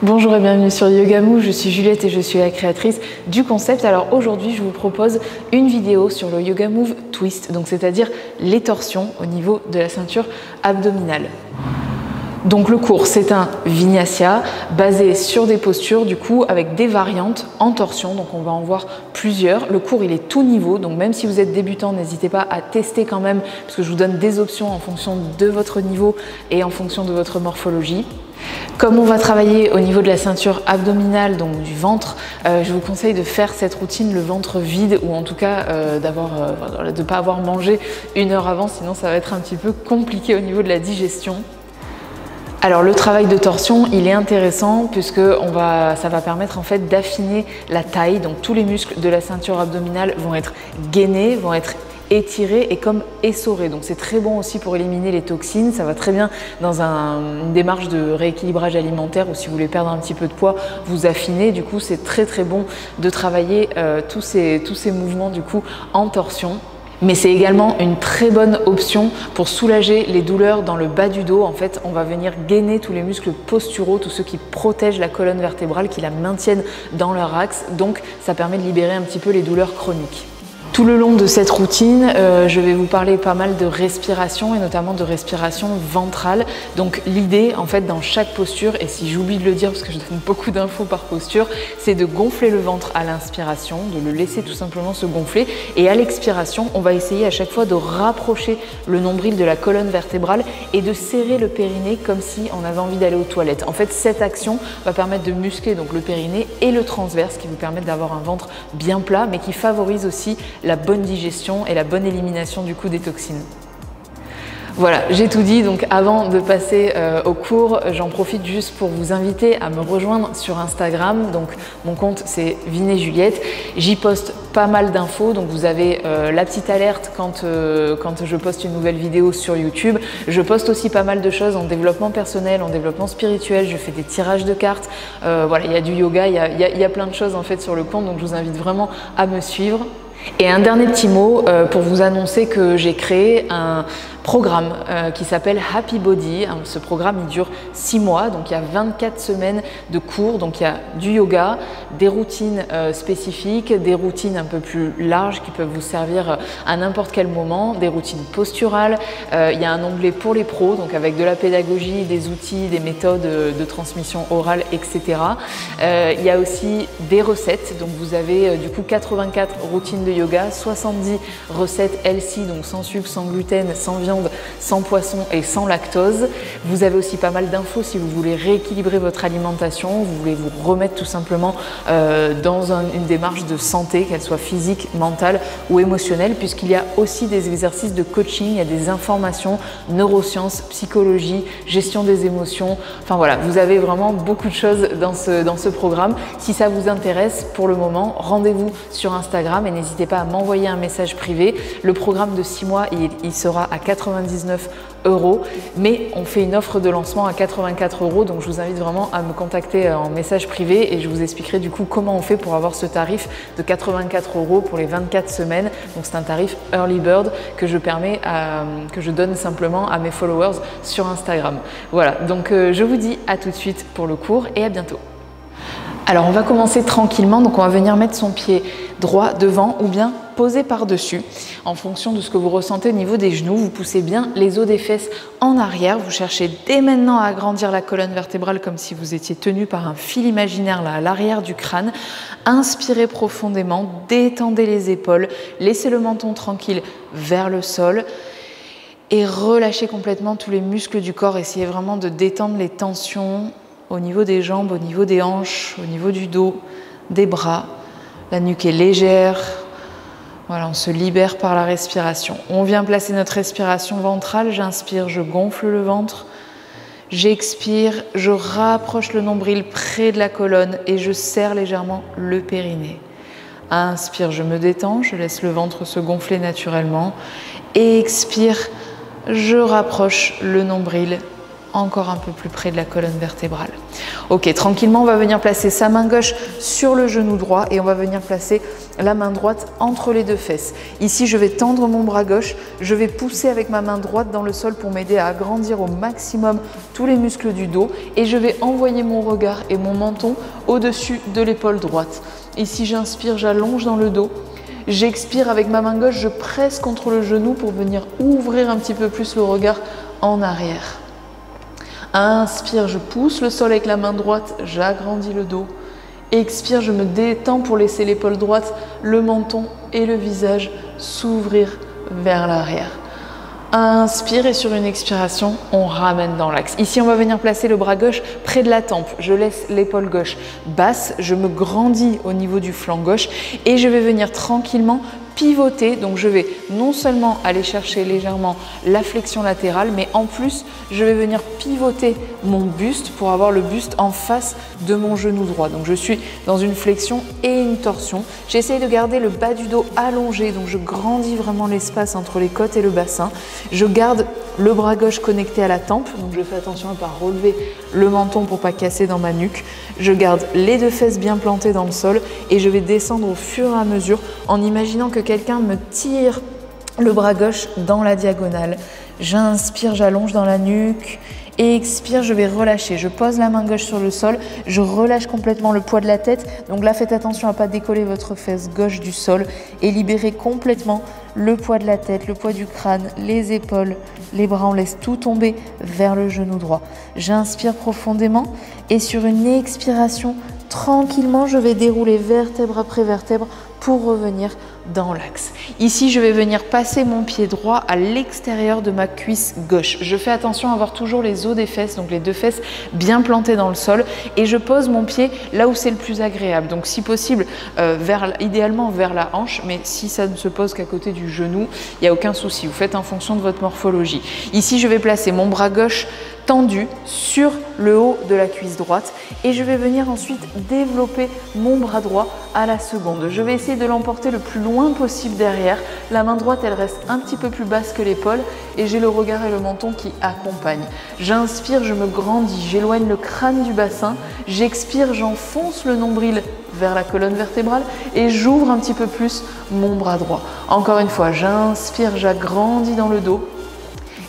Bonjour et bienvenue sur Yoga Move, je suis Juliette et je suis la créatrice du concept. Alors aujourd'hui je vous propose une vidéo sur le Yoga Move Twist, donc c'est-à-dire les torsions au niveau de la ceinture abdominale. Donc le cours c'est un Vinyasa basé sur des postures du coup avec des variantes en torsion, donc on va en voir plusieurs. Le cours il est tout niveau, donc même si vous êtes débutant n'hésitez pas à tester quand même parce que je vous donne des options en fonction de votre niveau et en fonction de votre morphologie. Comme on va travailler au niveau de la ceinture abdominale, donc du ventre, je vous conseille de faire cette routine le ventre vide ou en tout cas de ne pas avoir mangé une heure avant, sinon ça va être un petit peu compliqué au niveau de la digestion. Alors le travail de torsion, il est intéressant puisque ça va permettre en fait d'affiner la taille, donc tous les muscles de la ceinture abdominale vont être gainés, vont être étirés et comme essorés. Donc c'est très bon aussi pour éliminer les toxines, ça va très bien dans une démarche de rééquilibrage alimentaire ou si vous voulez perdre un petit peu de poids, vous affinez. Du coup c'est très bon de travailler tous ces mouvements du coup en torsion. Mais c'est également une très bonne option pour soulager les douleurs dans le bas du dos. En fait, on va venir gainer tous les muscles posturaux, tous ceux qui protègent la colonne vertébrale, qui la maintiennent dans leur axe. Donc, ça permet de libérer un petit peu les douleurs chroniques. Tout le long de cette routine, je vais vous parler pas mal de respiration et notamment de respiration ventrale. Donc l'idée en fait dans chaque posture, et si j'oublie de le dire parce que je donne beaucoup d'infos par posture, c'est de gonfler le ventre à l'inspiration, de le laisser tout simplement se gonfler, et à l'expiration, on va essayer à chaque fois de rapprocher le nombril de la colonne vertébrale et de serrer le périnée comme si on avait envie d'aller aux toilettes. En fait, cette action va permettre de muscler donc le périnée et le transverse qui vous permettent d'avoir un ventre bien plat mais qui favorise aussi la bonne digestion et la bonne élimination du coup des toxines. Voilà, j'ai tout dit, donc avant de passer au cours, j'en profite juste pour vous inviter à me rejoindre sur Instagram. Donc mon compte c'est Vinet-Juliette, j'y poste pas mal d'infos, donc vous avez la petite alerte quand je poste une nouvelle vidéo sur YouTube. Je poste aussi pas mal de choses en développement personnel, en développement spirituel, je fais des tirages de cartes, voilà, il y a du yoga, il y a plein de choses en fait sur le compte, donc je vous invite vraiment à me suivre. Et un dernier petit mot pour vous annoncer que j'ai créé un programme qui s'appelle Happy Body. Ce programme il dure 6 mois, donc il y a 24 semaines de cours, donc il y a du yoga, des routines spécifiques, des routines un peu plus larges qui peuvent vous servir à n'importe quel moment, des routines posturales, il y a un onglet pour les pros, donc avec de la pédagogie, des outils, des méthodes de transmission orale, etc. Il y a aussi des recettes, donc vous avez du coup 84 routines de yoga, 70 recettes healthy, donc sans sucre, sans gluten, sans viande, sans poisson et sans lactose. Vous avez aussi pas mal d'infos si vous voulez rééquilibrer votre alimentation, vous voulez vous remettre tout simplement dans une démarche de santé, qu'elle soit physique, mentale ou émotionnelle, puisqu'il y a aussi des exercices de coaching, il y a des informations, neurosciences, psychologie, gestion des émotions. Enfin voilà, vous avez vraiment beaucoup de choses dans ce programme. Si ça vous intéresse pour le moment, rendez-vous sur Instagram et n'hésitez pas à m'envoyer un message privé. Le programme de 6 mois, il sera à 99 €, mais on fait une offre de lancement à 84 €, donc je vous invite vraiment à me contacter en message privé et je vous expliquerai du coup comment on fait pour avoir ce tarif de 84 € pour les 24 semaines. Donc c'est un tarif Early Bird que je donne simplement à mes followers sur Instagram. Voilà, donc je vous dis à tout de suite pour le cours et à bientôt. Alors on va commencer tranquillement, donc on va venir mettre son pied droit devant ou bien posé par-dessus. En fonction de ce que vous ressentez au niveau des genoux, vous poussez bien les os des fesses en arrière. Vous cherchez dès maintenant à agrandir la colonne vertébrale comme si vous étiez tenu par un fil imaginaire là à l'arrière du crâne. Inspirez profondément, détendez les épaules, laissez le menton tranquille vers le sol. Et relâchez complètement tous les muscles du corps. Essayez vraiment de détendre les tensions au niveau des jambes, au niveau des hanches, au niveau du dos, des bras. La nuque est légère. Voilà, on se libère par la respiration. On vient placer notre respiration ventrale. J'inspire, je gonfle le ventre. J'expire, je rapproche le nombril près de la colonne et je serre légèrement le périnée. Inspire, je me détends, je laisse le ventre se gonfler naturellement. Expire, je rapproche le nombril encore un peu plus près de la colonne vertébrale. Ok, tranquillement, on va venir placer sa main gauche sur le genou droit et on va venir placer la main droite entre les deux fesses. Ici, je vais tendre mon bras gauche, je vais pousser avec ma main droite dans le sol pour m'aider à agrandir au maximum tous les muscles du dos et je vais envoyer mon regard et mon menton au-dessus de l'épaule droite. Ici, j'inspire, j'allonge dans le dos. J'expire avec ma main gauche, je presse contre le genou pour venir ouvrir un petit peu plus le regard en arrière. Inspire, je pousse le sol avec la main droite, j'agrandis le dos. Expire, je me détends pour laisser l'épaule droite, le menton et le visage s'ouvrir vers l'arrière. Inspire et sur une expiration, on ramène dans l'axe. Ici, on va venir placer le bras gauche près de la tempe. Je laisse l'épaule gauche basse, je me grandis au niveau du flanc gauche et je vais venir tranquillement pivoter. Donc, je vais non seulement aller chercher légèrement la flexion latérale, mais en plus, je vais venir pivoter mon buste pour avoir le buste en face de mon genou droit. Donc, je suis dans une flexion et une torsion. J'essaye de garder le bas du dos allongé. Donc, je grandis vraiment l'espace entre les côtes et le bassin. Je garde le bras gauche connecté à la tempe. Donc, je fais attention à ne pas relever le menton pour ne pas casser dans ma nuque. Je garde les deux fesses bien plantées dans le sol et je vais descendre au fur et à mesure en imaginant que quelqu'un me tire le bras gauche dans la diagonale. J'inspire, j'allonge dans la nuque et expire, je vais relâcher. Je pose la main gauche sur le sol, je relâche complètement le poids de la tête. Donc là, faites attention à ne pas décoller votre fesse gauche du sol et libérez complètement le poids de la tête, le poids du crâne, les épaules, les bras. On laisse tout tomber vers le genou droit. J'inspire profondément et sur une expiration, tranquillement, je vais dérouler vertèbre après vertèbre pour revenir dans l'axe. Ici, je vais venir passer mon pied droit à l'extérieur de ma cuisse gauche. Je fais attention à avoir toujours les os des fesses, donc les deux fesses bien plantées dans le sol et je pose mon pied là où c'est le plus agréable. Donc si possible, idéalement vers la hanche, mais si ça ne se pose qu'à côté du genou, il n'y a aucun souci. Vous faites en fonction de votre morphologie. Ici, je vais placer mon bras gauche tendu sur le haut de la cuisse droite et je vais venir ensuite développer mon bras droit à la seconde. Je vais essayer de l'emporter le plus loin possible derrière. La main droite, elle reste un petit peu plus basse que l'épaule et j'ai le regard et le menton qui accompagnent. J'inspire, je me grandis, j'éloigne le crâne du bassin. J'expire, j'enfonce le nombril vers la colonne vertébrale et j'ouvre un petit peu plus mon bras droit. Encore une fois, j'inspire, j'agrandis dans le dos.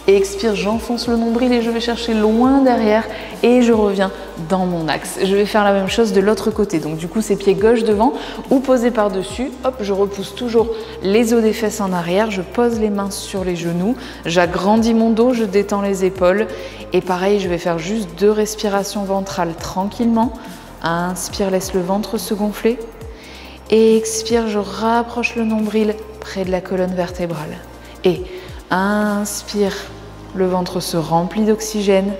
Et expire, j'enfonce le nombril et je vais chercher loin derrière et je reviens dans mon axe. Je vais faire la même chose de l'autre côté. Donc du coup, c'est pied gauche devant ou posé par-dessus. Hop, je repousse toujours les os des fesses en arrière. Je pose les mains sur les genoux. J'agrandis mon dos, je détends les épaules. Et pareil, je vais faire juste 2 respirations ventrales tranquillement. Inspire, laisse le ventre se gonfler. Et expire, je rapproche le nombril près de la colonne vertébrale. Et inspire, le ventre se remplit d'oxygène.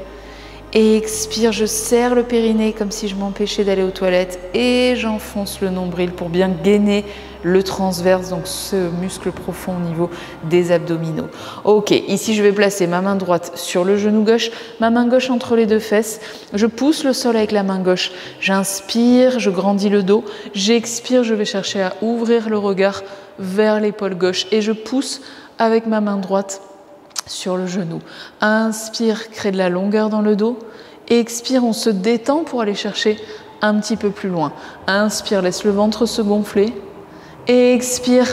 Et expire, je serre le périnée comme si je m'empêchais d'aller aux toilettes. Et j'enfonce le nombril pour bien gainer le transverse, donc ce muscle profond au niveau des abdominaux. Ok, ici je vais placer ma main droite sur le genou gauche, ma main gauche entre les deux fesses. Je pousse le sol avec la main gauche. J'inspire, je grandis le dos. J'expire, je vais chercher à ouvrir le regard vers l'épaule gauche. Et je pousse avec ma main droite sur le genou. Inspire, crée de la longueur dans le dos. Expire, on se détend pour aller chercher un petit peu plus loin. Inspire, laisse le ventre se gonfler. Expire,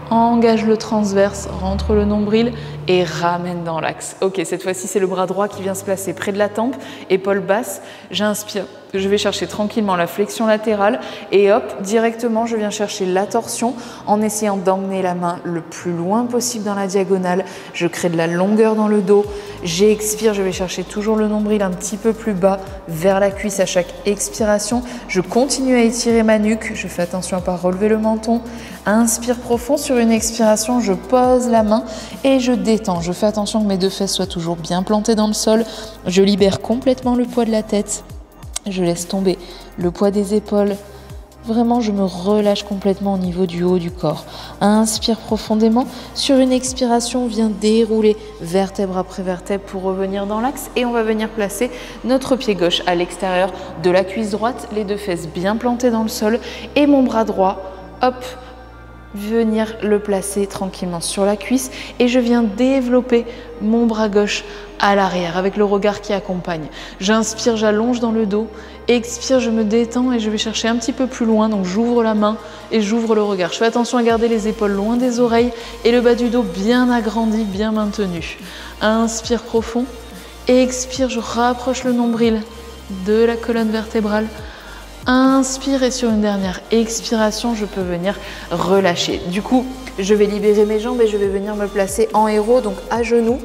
engage le transverse, rentre le nombril et ramène dans l'axe. Ok, cette fois-ci, c'est le bras droit qui vient se placer près de la tempe, épaule basse. J'inspire, je vais chercher tranquillement la flexion latérale et hop, directement, je viens chercher la torsion en essayant d'emmener la main le plus loin possible dans la diagonale. Je crée de la longueur dans le dos. J'expire, je vais chercher toujours le nombril un petit peu plus bas vers la cuisse à chaque expiration. Je continue à étirer ma nuque. Je fais attention à ne pas relever le menton. Inspire profond. Sur une expiration, je pose la main et je détends. Je fais attention que mes deux fesses soient toujours bien plantées dans le sol. Je libère complètement le poids de la tête. Je laisse tomber le poids des épaules. Vraiment, je me relâche complètement au niveau du haut du corps. Inspire profondément. Sur une expiration, on vient dérouler vertèbre après vertèbre pour revenir dans l'axe. Et on va venir placer notre pied gauche à l'extérieur de la cuisse droite, les deux fesses bien plantées dans le sol. Et mon bras droit, hop, venir le placer tranquillement sur la cuisse et je viens développer mon bras gauche à l'arrière avec le regard qui accompagne. J'inspire, j'allonge dans le dos. Expire, je me détends et je vais chercher un petit peu plus loin. Donc j'ouvre la main et j'ouvre le regard. Je fais attention à garder les épaules loin des oreilles et le bas du dos bien agrandi, bien maintenu. Inspire profond. Expire, je rapproche le nombril de la colonne vertébrale. Inspire et sur une dernière expiration, je peux venir relâcher. Du coup, je vais libérer mes jambes et je vais venir me placer en héros, donc à genoux,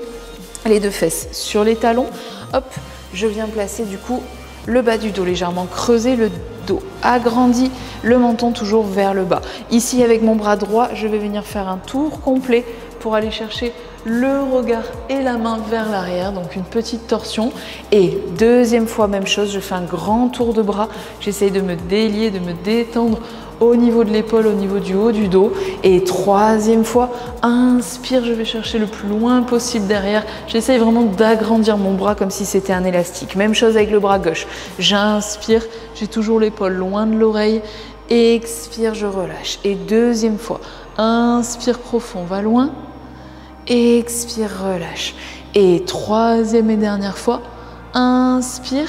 les deux fesses sur les talons. Hop, je viens placer du coup le bas du dos légèrement creusé, le dos agrandi, le menton toujours vers le bas. Ici, avec mon bras droit, je vais venir faire un tour complet pour aller chercher le regard et la main vers l'arrière, donc une petite torsion. Et deuxième fois, même chose, je fais un grand tour de bras, j'essaye de me délier, de me détendre au niveau de l'épaule, au niveau du haut du dos. Et troisième fois, inspire, je vais chercher le plus loin possible derrière. J'essaye vraiment d'agrandir mon bras comme si c'était un élastique. Même chose avec le bras gauche. J'inspire, j'ai toujours l'épaule loin de l'oreille. Expire, je relâche. Et deuxième fois, inspire profond, va loin. Expire, relâche. Et troisième et dernière fois, inspire.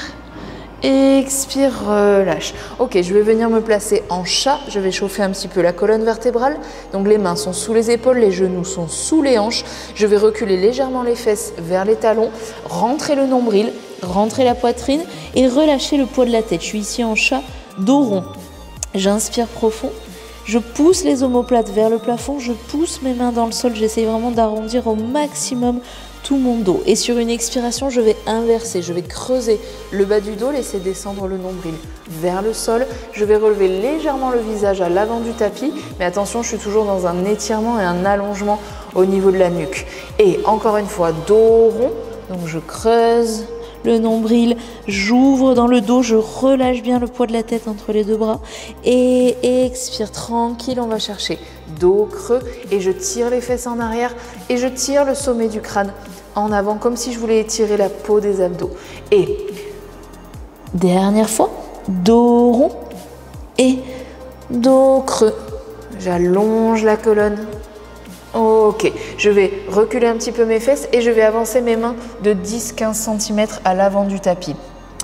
Expire, relâche. Ok, je vais venir me placer en chat. Je vais chauffer un petit peu la colonne vertébrale. Donc les mains sont sous les épaules, les genoux sont sous les hanches. Je vais reculer légèrement les fesses vers les talons, rentrer le nombril, rentrer la poitrine et relâcher le poids de la tête. Je suis ici en chat, dos rond. J'inspire profond. Je pousse les omoplates vers le plafond. Je pousse mes mains dans le sol. J'essaye vraiment d'arrondir au maximum tout mon dos. Et sur une expiration, je vais inverser, je vais creuser le bas du dos, laisser descendre le nombril vers le sol. Je vais relever légèrement le visage à l'avant du tapis, mais attention, je suis toujours dans un étirement et un allongement au niveau de la nuque. Et encore une fois, dos rond, donc je creuse le nombril, j'ouvre dans le dos, je relâche bien le poids de la tête entre les deux bras et expire tranquille, on va chercher dos creux et je tire les fesses en arrière et je tire le sommet du crâne en avant comme si je voulais étirer la peau des abdos. Et dernière fois, dos rond et dos creux. J'allonge la colonne. Ok, je vais reculer un petit peu mes fesses et je vais avancer mes mains de 10-15 cm à l'avant du tapis.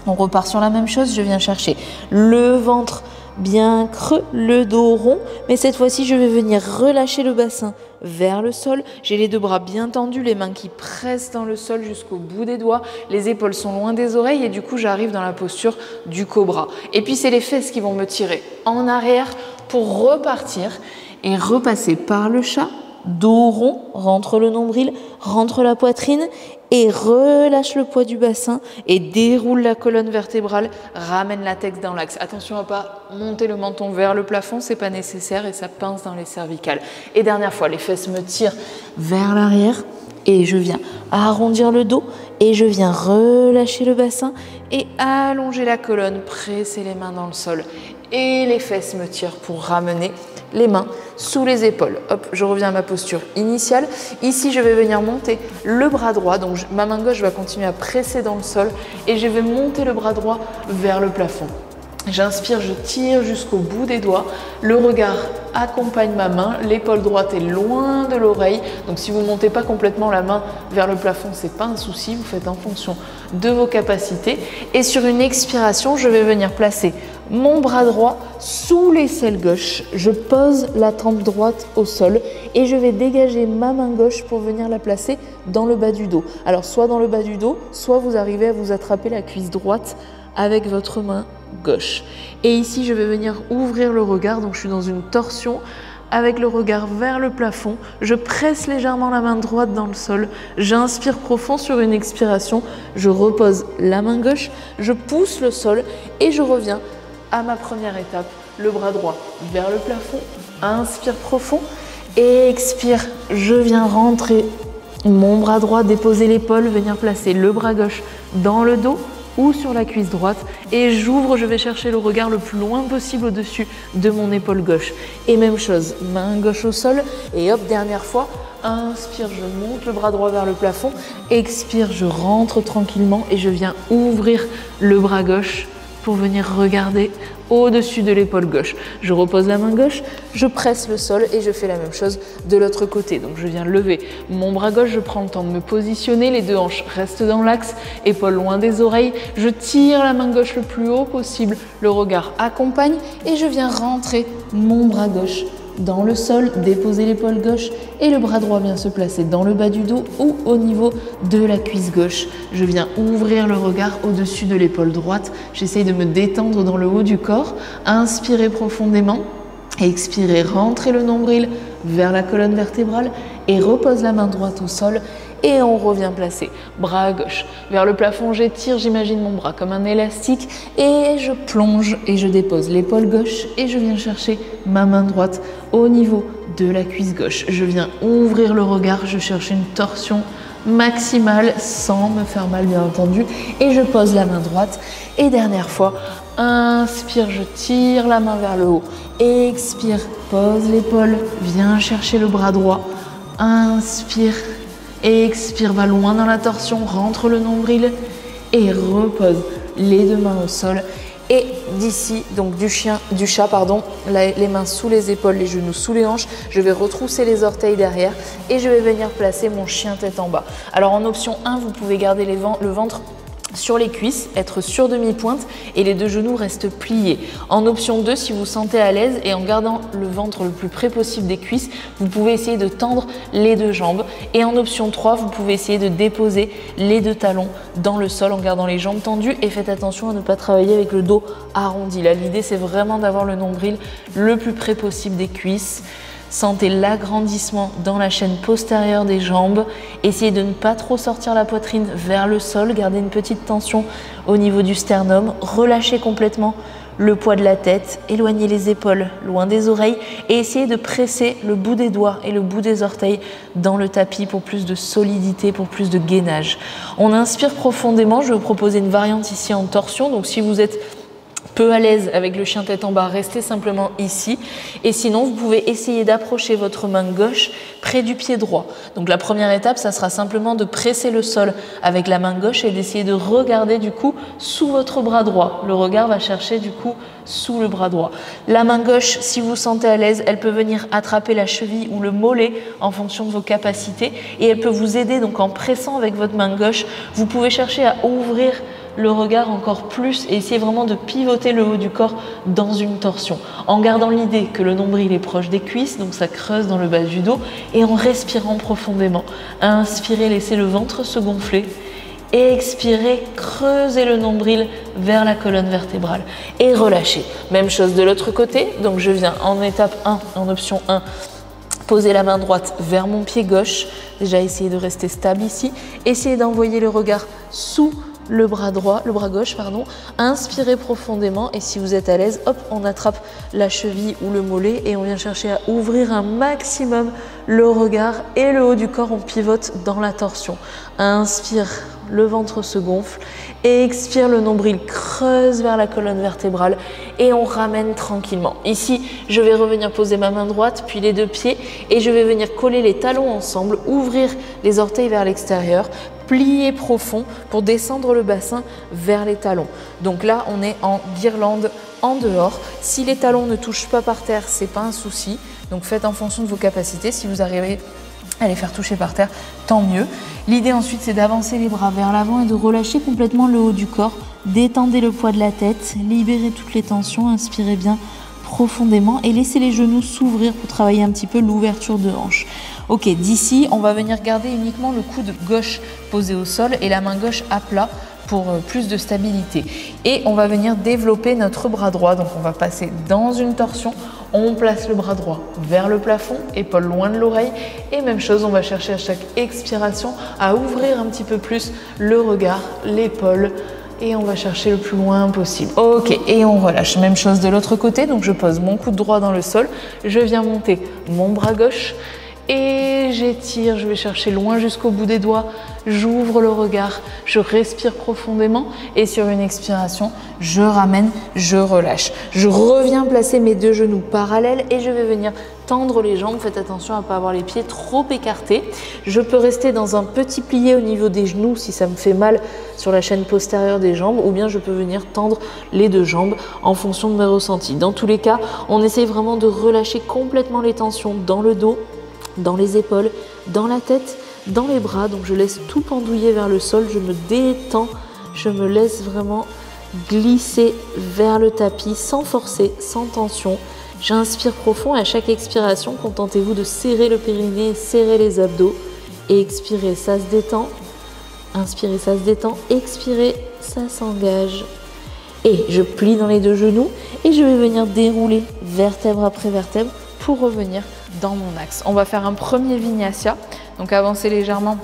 On repart sur la même chose, je viens chercher le ventre bien creux, le dos rond, mais cette fois-ci je vais venir relâcher le bassin vers le sol. J'ai les deux bras bien tendus, les mains qui pressent dans le sol jusqu'au bout des doigts, les épaules sont loin des oreilles et du coup j'arrive dans la posture du cobra. Et puis c'est les fesses qui vont me tirer en arrière pour repartir et repasser par le chat. Dos rond, rentre le nombril, rentre la poitrine et relâche le poids du bassin et déroule la colonne vertébrale, ramène la tête dans l'axe. Attention à ne pas monter le menton vers le plafond, c'est pas nécessaire et ça pince dans les cervicales. Et dernière fois, les fesses me tirent vers l'arrière et je viens arrondir le dos et je viens relâcher le bassin et allonger la colonne, presser les mains dans le sol et les fesses me tirent pour ramener les mains sous les épaules. Hop, je reviens à ma posture initiale. Ici, je vais venir monter le bras droit. Donc, ma main gauche va continuer à presser dans le sol et je vais monter le bras droit vers le plafond. J'inspire, je tire jusqu'au bout des doigts. Le regard accompagne ma main. L'épaule droite est loin de l'oreille. Donc, si vous ne montez pas complètement la main vers le plafond, ce n'est pas un souci. Vous faites en fonction de vos capacités. Et sur une expiration, je vais venir placer mon bras droit sous l'aisselle gauche. Je pose la tempe droite au sol et je vais dégager ma main gauche pour venir la placer dans le bas du dos. Alors, soit dans le bas du dos, soit vous arrivez à vous attraper la cuisse droite avec votre main gauche. Et ici, je vais venir ouvrir le regard. Donc, je suis dans une torsion avec le regard vers le plafond. Je presse légèrement la main droite dans le sol. J'inspire profond sur une expiration. Je repose la main gauche. Je pousse le sol et je reviens à ma première étape. Le bras droit vers le plafond. Inspire profond. Et expire. Je viens rentrer mon bras droit, déposer l'épaule, venir placer le bras gauche dans le dos ou sur la cuisse droite et j'ouvre, je vais chercher le regard le plus loin possible au-dessus de mon épaule gauche. Et même chose, main gauche au sol et hop, dernière fois, inspire, je monte le bras droit vers le plafond, expire, je rentre tranquillement et je viens ouvrir le bras gauche pour venir regarder au-dessus de l'épaule gauche. Je repose la main gauche, je presse le sol et je fais la même chose de l'autre côté. Donc je viens lever mon bras gauche, je prends le temps de me positionner, les deux hanches restent dans l'axe, épaules loin des oreilles, je tire la main gauche le plus haut possible, le regard accompagne et je viens rentrer mon bras gauche dans le sol, déposer l'épaule gauche et le bras droit vient se placer dans le bas du dos ou au niveau de la cuisse gauche. Je viens ouvrir le regard au-dessus de l'épaule droite. J'essaye de me détendre dans le haut du corps. Inspirez profondément. Expirez, rentrez le nombril vers la colonne vertébrale et repose la main droite au sol. Et on revient placer bras gauche vers le plafond, j'étire, j'imagine mon bras comme un élastique et je plonge et je dépose l'épaule gauche et je viens chercher ma main droite au niveau de la cuisse gauche. Je viens ouvrir le regard, je cherche une torsion maximale sans me faire mal bien entendu et je pose la main droite et dernière fois, inspire, je tire la main vers le haut, expire, pose l'épaule, viens chercher le bras droit, inspire, expire, va loin dans la torsion, rentre le nombril et repose les deux mains au sol. Et d'ici, donc du chat, les mains sous les épaules, les genoux sous les hanches, je vais retrousser les orteils derrière et je vais venir placer mon chien tête en bas. Alors en option 1, vous pouvez garder le ventre sur les cuisses, être sur demi-pointe et les deux genoux restent pliés. En option 2, si vous vous sentez à l'aise et en gardant le ventre le plus près possible des cuisses, vous pouvez essayer de tendre les deux jambes. Et en option 3, vous pouvez essayer de déposer les deux talons dans le sol en gardant les jambes tendues et faites attention à ne pas travailler avec le dos arrondi. Là, l'idée, c'est vraiment d'avoir le nombril le plus près possible des cuisses. Sentez l'agrandissement dans la chaîne postérieure des jambes. Essayez de ne pas trop sortir la poitrine vers le sol. Gardez une petite tension au niveau du sternum. Relâchez complètement le poids de la tête. Éloignez les épaules loin des oreilles. Et essayez de presser le bout des doigts et le bout des orteils dans le tapis pour plus de solidité, pour plus de gainage. On inspire profondément. Je vais vous proposer une variante ici en torsion. Donc si vous êtes peu à l'aise avec le chien tête en bas, restez simplement ici. Et sinon, vous pouvez essayer d'approcher votre main gauche près du pied droit. Donc la première étape, ça sera simplement de presser le sol avec la main gauche et d'essayer de regarder du coup sous votre bras droit. Le regard va chercher du coup sous le bras droit. La main gauche, si vous vous sentez à l'aise, elle peut venir attraper la cheville ou le mollet en fonction de vos capacités et elle peut vous aider donc en pressant avec votre main gauche. Vous pouvez chercher à ouvrir le regard encore plus et essayer vraiment de pivoter le haut du corps dans une torsion en gardant l'idée que le nombril est proche des cuisses, donc ça creuse dans le bas du dos et en respirant profondément. Inspirez, laissez le ventre se gonfler. Expirez, creusez le nombril vers la colonne vertébrale et relâchez. Même chose de l'autre côté, donc je viens en étape 1, en option 1, poser la main droite vers mon pied gauche. Déjà essayez de rester stable ici. Essayez d'envoyer le regard sous le bras gauche, inspirez profondément et si vous êtes à l'aise, hop, on attrape la cheville ou le mollet et on vient chercher à ouvrir un maximum le regard et le haut du corps, on pivote dans la torsion. Inspire, le ventre se gonfle, expire, le nombril creuse vers la colonne vertébrale et on ramène tranquillement. Ici, je vais revenir poser ma main droite, puis les deux pieds et je vais venir coller les talons ensemble, ouvrir les orteils vers l'extérieur, plier profond pour descendre le bassin vers les talons. Donc là, on est en guirlande en dehors. Si les talons ne touchent pas par terre, c'est pas un souci. Donc faites en fonction de vos capacités. Si vous arrivez à les faire toucher par terre, tant mieux. L'idée ensuite, c'est d'avancer les bras vers l'avant et de relâcher complètement le haut du corps. Détendez le poids de la tête, libérez toutes les tensions, inspirez bien profondément et laissez les genoux s'ouvrir pour travailler un petit peu l'ouverture de hanche. Ok, d'ici, on va venir garder uniquement le coude gauche posé au sol et la main gauche à plat pour plus de stabilité. Et on va venir développer notre bras droit. Donc on va passer dans une torsion, on place le bras droit vers le plafond, épaule loin de l'oreille. Et même chose, on va chercher à chaque expiration à ouvrir un petit peu plus le regard, l'épaule. Et on va chercher le plus loin possible. Ok, et on relâche. Même chose de l'autre côté. Donc je pose mon coude droit dans le sol. Je viens monter mon bras gauche. Et j'étire, je vais chercher loin jusqu'au bout des doigts j'ouvre le regard, je respire profondément et sur une expiration, je ramène, je relâche. Je reviens placer mes deux genoux parallèles et je vais venir tendre les jambes. Faites attention à ne pas avoir les pieds trop écartés. Je peux rester dans un petit plié au niveau des genoux si ça me fait mal sur la chaîne postérieure des jambes, ou bien je peux venir tendre les deux jambes en fonction de mes ressentis. Dans tous les cas, on essaye vraiment de relâcher complètement les tensions dans le dos, dans les épaules, dans la tête, dans les bras. Donc je laisse tout pendouiller vers le sol, je me détends, je me laisse vraiment glisser vers le tapis sans forcer, sans tension. J'inspire profond et à chaque expiration, contentez-vous de serrer le périnée, serrer les abdos et expirez, ça se détend. Inspirez, ça se détend. Expirez, ça s'engage. Et je plie dans les deux genoux et je vais venir dérouler vertèbre après vertèbre pour revenir dans mon axe. On va faire un premier vinyasa. Donc avancez légèrement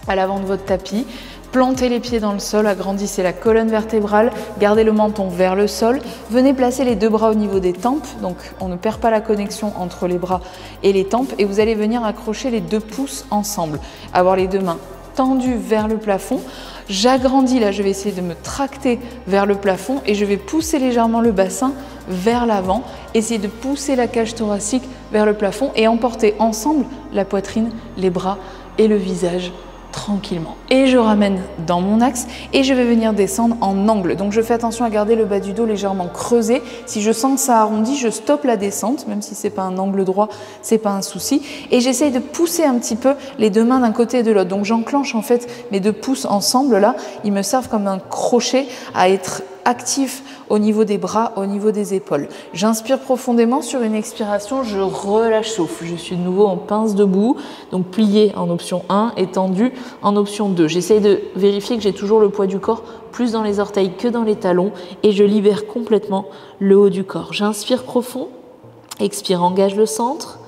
à l'avant de votre tapis. Plantez les pieds dans le sol, agrandissez la colonne vertébrale, gardez le menton vers le sol. Venez placer les deux bras au niveau des tempes, donc on ne perd pas la connexion entre les bras et les tempes. Et vous allez venir accrocher les deux pouces ensemble, avoir les deux mains tendues vers le plafond. J'agrandis, là je vais essayer de me tracter vers le plafond et je vais pousser légèrement le bassin vers l'avant, essayer de pousser la cage thoracique vers le plafond et emporter ensemble la poitrine, les bras et le visage tranquillement. Et je ramène dans mon axe et je vais venir descendre en angle. Donc je fais attention à garder le bas du dos légèrement creusé. Si je sens que ça arrondit, je stoppe la descente, même si c'est pas un angle droit, c'est pas un souci. Et j'essaye de pousser un petit peu les deux mains d'un côté et de l'autre. Donc j'enclenche en fait mes deux pouces ensemble là. Ils me servent comme un crochet à être actif au niveau des bras, au niveau des épaules. J'inspire profondément, sur une expiration, je relâche souffle. Je suis de nouveau en pince debout, donc plié en option 1 et tendu en option 2. J'essaye de vérifier que j'ai toujours le poids du corps plus dans les orteils que dans les talons et je libère complètement le haut du corps. J'inspire profond, expire, engage le centre.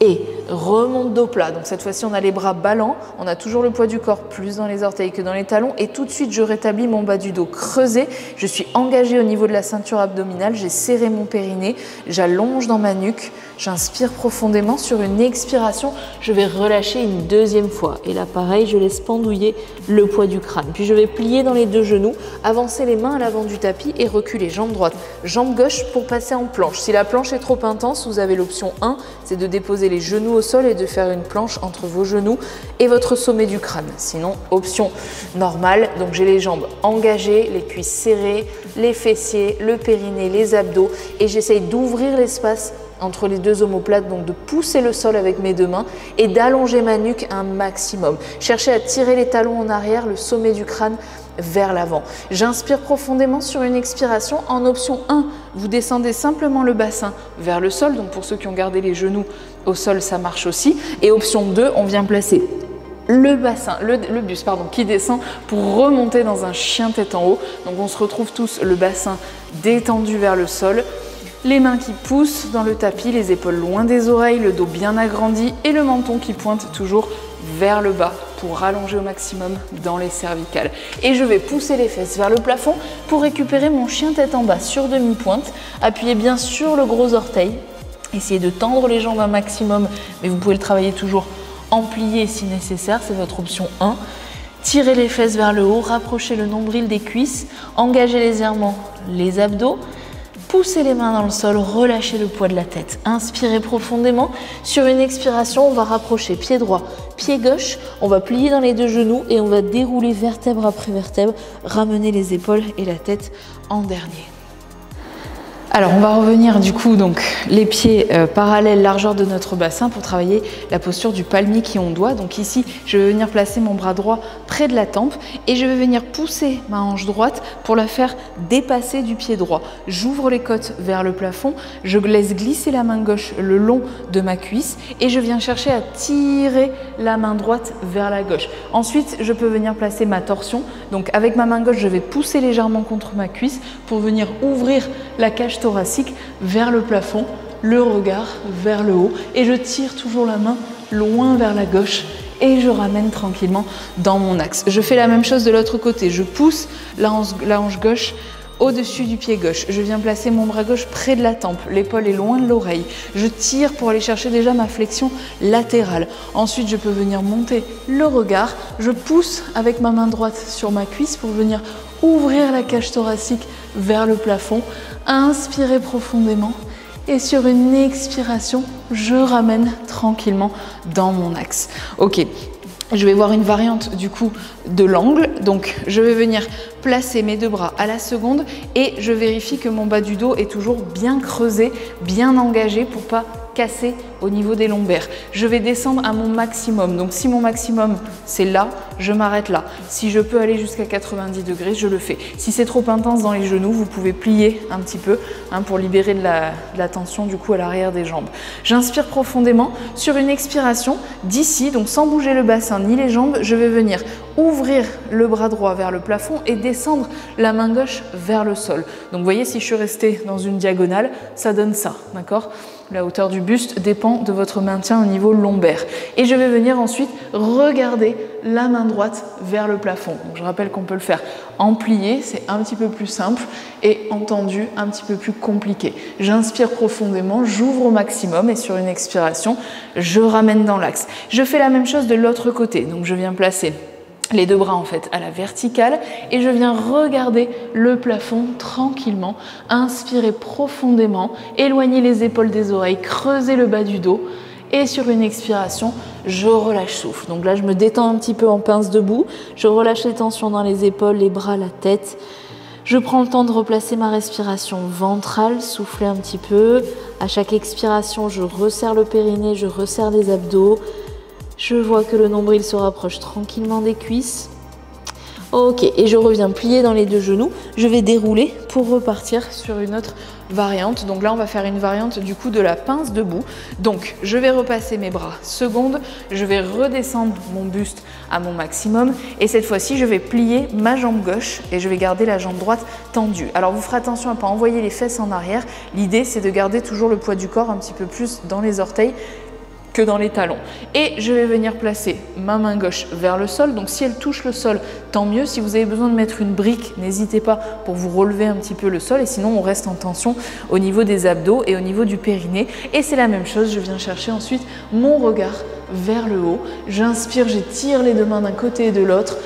Et remonte dos plat. Donc cette fois-ci, on a les bras ballants, on a toujours le poids du corps plus dans les orteils que dans les talons. Et tout de suite, je rétablis mon bas du dos creusé. Je suis engagée au niveau de la ceinture abdominale. J'ai serré mon périnée. J'allonge dans ma nuque. J'inspire profondément. Sur une expiration, je vais relâcher une deuxième fois. Et là, pareil, je laisse pendouiller le poids du crâne. Puis je vais plier dans les deux genoux, avancer les mains à l'avant du tapis et reculer. Jambe droite, jambe gauche pour passer en planche. Si la planche est trop intense, vous avez l'option 1, c'est de déposer les genoux au sol et de faire une planche entre vos genoux et votre sommet du crâne. Sinon, option normale, donc j'ai les jambes engagées, les cuisses serrées, les fessiers, le périnée, les abdos et j'essaye d'ouvrir l'espace entre les deux omoplates, donc de pousser le sol avec mes deux mains et d'allonger ma nuque un maximum. Cherchez à tirer les talons en arrière, le sommet du crâne vers l'avant. J'inspire profondément, sur une expiration. En option 1, vous descendez simplement le bassin vers le sol. Donc pour ceux qui ont gardé les genoux au sol, ça marche aussi. Et option 2, on vient placer le bassin, le buste qui descend pour remonter dans un chien tête en haut. Donc on se retrouve tous le bassin détendu vers le sol. Les mains qui poussent dans le tapis, les épaules loin des oreilles, le dos bien agrandi et le menton qui pointe toujours vers le bas pour rallonger au maximum dans les cervicales. Et je vais pousser les fesses vers le plafond pour récupérer mon chien tête en bas sur demi-pointe. Appuyez bien sur le gros orteil. Essayez de tendre les jambes un maximum, mais vous pouvez le travailler toujours en plié si nécessaire, c'est votre option 1. Tirez les fesses vers le haut, rapprochez le nombril des cuisses, engagez légèrement les abdos. Poussez les mains dans le sol, relâchez le poids de la tête. Inspirez profondément. Sur une expiration, on va rapprocher pied droit, pied gauche. On va plier dans les deux genoux et on va dérouler vertèbre après vertèbre, ramener les épaules et la tête en dernier. Alors on va revenir du coup donc les pieds parallèles, largeur de notre bassin pour travailler la posture du palmier qui ondoie. Donc ici je vais venir placer mon bras droit près de la tempe et je vais venir pousser ma hanche droite pour la faire dépasser du pied droit. J'ouvre les côtes vers le plafond, je laisse glisser la main gauche le long de ma cuisse et je viens chercher à tirer la main droite vers la gauche. Ensuite je peux venir placer ma torsion. Donc avec ma main gauche je vais pousser légèrement contre ma cuisse pour venir ouvrir la cage thoracique vers le plafond, le regard vers le haut et je tire toujours la main loin vers la gauche et je ramène tranquillement dans mon axe. Je fais la même chose de l'autre côté, je pousse la hanche gauche au-dessus du pied gauche. Je viens placer mon bras gauche près de la tempe. L'épaule est loin de l'oreille. Je tire pour aller chercher déjà ma flexion latérale. Ensuite, je peux venir monter le regard. Je pousse avec ma main droite sur ma cuisse pour venir ouvrir la cage thoracique vers le plafond. Inspirez profondément. Et sur une expiration, je ramène tranquillement dans mon axe. Ok, je vais voir une variante du coup de l'angle. Donc, je vais venir placer mes deux bras à la seconde et je vérifie que mon bas du dos est toujours bien creusé, bien engagé pour pas casser au niveau des lombaires. Je vais descendre à mon maximum. Donc si mon maximum c'est là, je m'arrête là. Si je peux aller jusqu'à 90 degrés, je le fais. Si c'est trop intense dans les genoux, vous pouvez plier un petit peu pour libérer de la tension du coup à l'arrière des jambes. J'inspire profondément. Sur une expiration, d'ici, donc sans bouger le bassin ni les jambes, je vais venir ouvrir le bras droit vers le plafond et descendre la main gauche vers le sol. Donc vous voyez, si je suis restée dans une diagonale, ça donne ça, d'accord ? La hauteur du buste dépend de votre maintien au niveau lombaire. Et je vais venir ensuite regarder la main droite vers le plafond. Donc je rappelle qu'on peut le faire en plié, c'est un petit peu plus simple, et en tendu, un petit peu plus compliqué. J'inspire profondément, j'ouvre au maximum et sur une expiration, je ramène dans l'axe. Je fais la même chose de l'autre côté. Donc je viens placer les deux bras en fait à la verticale et je viens regarder le plafond tranquillement, inspirer profondément, éloigner les épaules des oreilles, creuser le bas du dos et sur une expiration, je relâche souffle. Donc là, je me détends un petit peu en pince debout, je relâche les tensions dans les épaules, les bras, la tête. Je prends le temps de replacer ma respiration ventrale, souffler un petit peu. À chaque expiration, je resserre le périnée, je resserre les abdos. Je vois que le nombril se rapproche tranquillement des cuisses. Ok, et je reviens plier dans les deux genoux. Je vais dérouler pour repartir sur une autre variante. Donc là, on va faire une variante du coup de la pince debout. Donc, je vais repasser mes bras seconde. Je vais redescendre mon buste à mon maximum. Et cette fois-ci, je vais plier ma jambe gauche et je vais garder la jambe droite tendue. Alors, vous ferez attention à ne pas envoyer les fesses en arrière. L'idée, c'est de garder toujours le poids du corps un petit peu plus dans les orteils que dans les talons. Et je vais venir placer ma main gauche vers le sol. Donc si elle touche le sol, tant mieux. Si vous avez besoin de mettre une brique, n'hésitez pas pour vous relever un petit peu le sol. Et sinon, on reste en tension au niveau des abdos et au niveau du périnée. Et c'est la même chose. Je viens chercher ensuite mon regard vers le haut. J'inspire, j'étire les deux mains d'un côté et de l'autre.